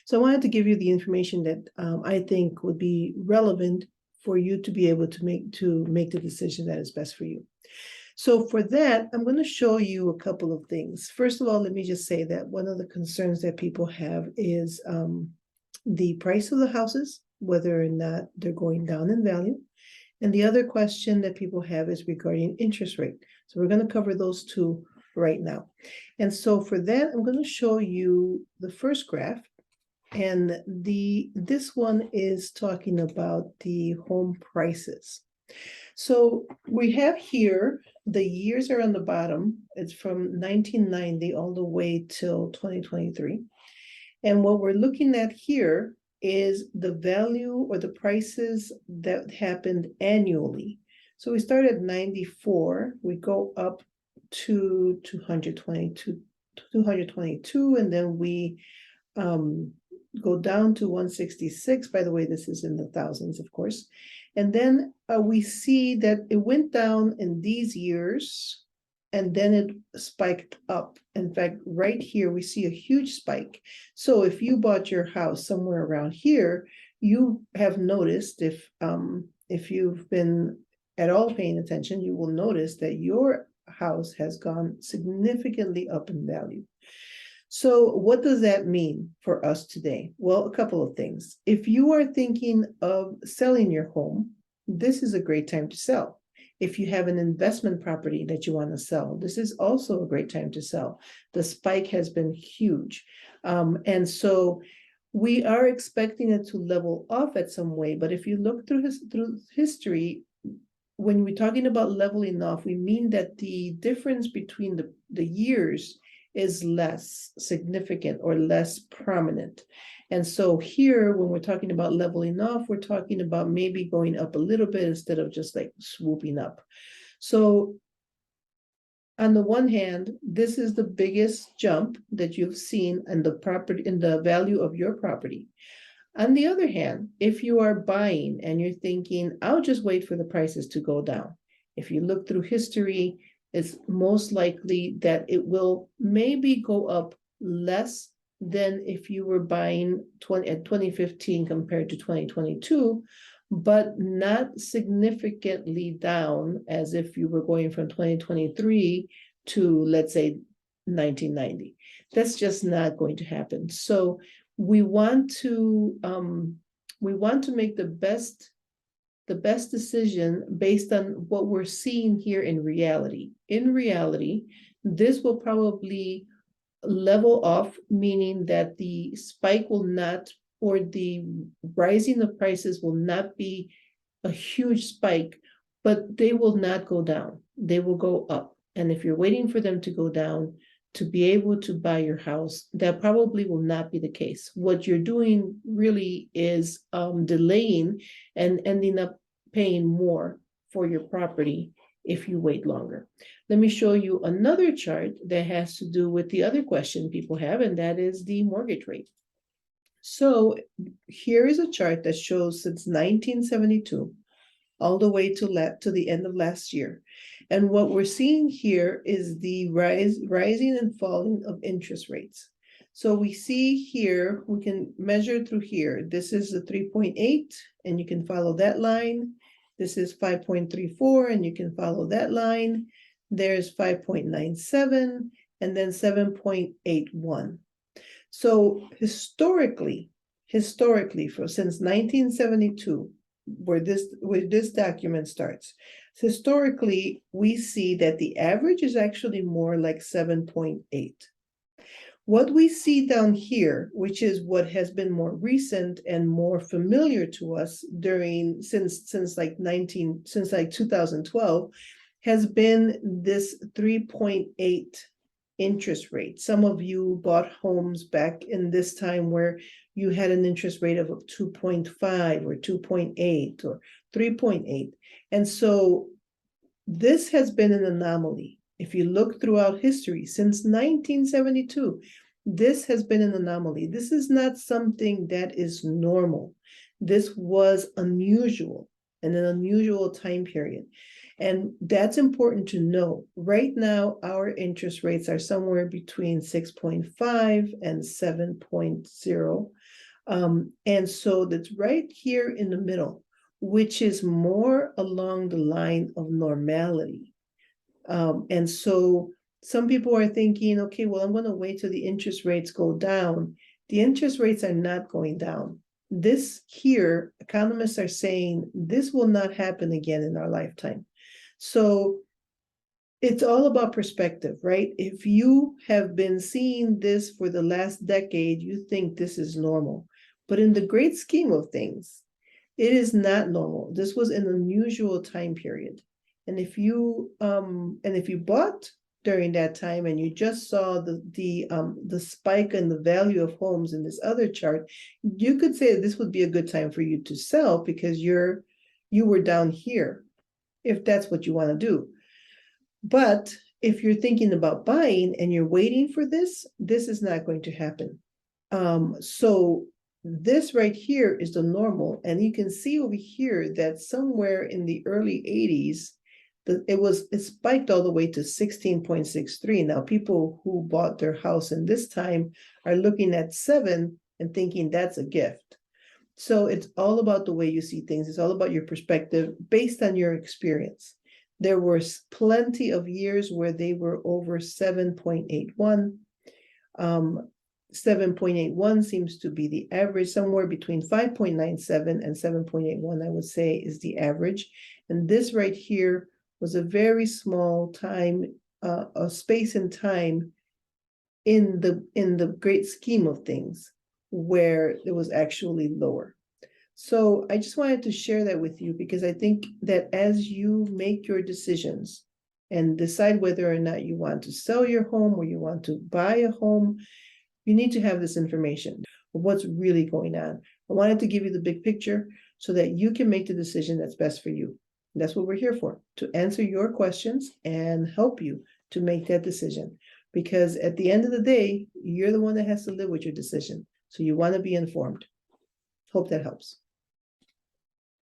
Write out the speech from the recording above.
So I wanted to give you the information that I think would be relevant for you to be able to make the decision that is best for you. So for that, I'm going to show you a couple of things. First of all, let me just say that one of the concerns that people have is the price of the houses, whether or not they're going down in value. And the other question that people have is regarding interest rate. So we're going to cover those two right now. And so for that, I'm going to show you the first graph. And this one is talking about the home prices. So we have here, the years are on the bottom. It's from 1990 all the way till 2023. And what we're looking at here is the value or the prices that happened annually. So we start at 94, we go up to 222, and then we go down to 166. By the way, this is in the thousands, of course. And then we see that it went down in these years, and then it spiked up. In fact, right here, we see a huge spike. So if you bought your house somewhere around here, you have noticed, if you've been at all paying attention, you will notice that your house has gone significantly up in value. So what does that mean for us today? Well, a couple of things. If you are thinking of selling your home, this is a great time to sell. If you have an investment property that you want to sell, this is also a great time to sell. The spike has been huge. And so we are expecting it to level off at some way. But if you look through history, when we're talking about leveling off, we mean that the difference between the years is less significant or less prominent. And so here, when we're talking about leveling off, we're talking about maybe going up a little bit instead of just like swooping up. So on the one hand, this is the biggest jump that you've seen in the value of your property. On the other hand, if you are buying and you're thinking, I'll just wait for the prices to go down. If you look through history, it's most likely that it will maybe go up less than if you were buying at 2015 compared to 2022, but not significantly down as if you were going from 2023 to, let's say, 1990. That's just not going to happen. So we want to make the best decision based on what we're seeing here in reality. In reality, this will probably level off, meaning that the spike will not, or the rising of prices will not be a huge spike, but they will not go down. They will go up. And if you're waiting for them to go down to be able to buy your house, that probably will not be the case. What you're doing really is delaying and ending up paying more for your property if you wait longer. Let me show you another chart that has to do with the other question people have, and that is the mortgage rate. So here is a chart that shows since 1972 all the way to the end of last year. And what we're seeing here is the rising and falling of interest rates. So we see here, we can measure through here. This is the 3.8, and you can follow that line. This is 5.34, and you can follow that line. There's 5.97, and then 7.81. So historically, since 1972, where this document starts, historically, we see that the average is actually more like 7.8. What we see down here, which is what has been more recent and more familiar to us since 2012, has been this 3.8 interest rate. Some of you bought homes back in this time where you had an interest rate of 2.5 or 2.8 or 3.8. And so this has been an anomaly. If you look throughout history, since 1972, this has been an anomaly. This is not something that is normal. This was unusual in an unusual time period. And that's important to know. Right now, our interest rates are somewhere between 6.5 and 7.0. And so that's right here in the middle, which is more along the line of normality. And so some people are thinking, okay, well, I'm going to wait till the interest rates go down. The interest rates are not going down. This here, economists are saying this will not happen again in our lifetime. So it's all about perspective, right? If you have been seeing this for the last decade, you think this is normal. But in the great scheme of things, it is not normal. This was an unusual time period. And if you bought during that time and you just saw the spike in the value of homes in this other chart, you could say that this would be a good time for you to sell because you were down here, if that's what you want to do. But if you're thinking about buying and you're waiting for this is not going to happen. So this right here is the normal, and you can see over here that somewhere in the early 80s, it spiked all the way to 16.63. Now, people who bought their house in this time are looking at 7 and thinking that's a gift. So it's all about the way you see things. It's all about your perspective based on your experience. There were plenty of years where they were over 7.81. 7.81 seems to be the average, somewhere between 5.97 and 7.81, I would say, is the average. And this right here was a very small time, a space and time in the great scheme of things where it was actually lower. So I just wanted to share that with you because I think that as you make your decisions and decide whether or not you want to sell your home or you want to buy a home, you need to have this information of what's really going on. I wanted to give you the big picture so that you can make the decision that's best for you. And that's what we're here for, to answer your questions and help you to make that decision. Because at the end of the day, you're the one that has to live with your decision. So you want to be informed. Hope that helps.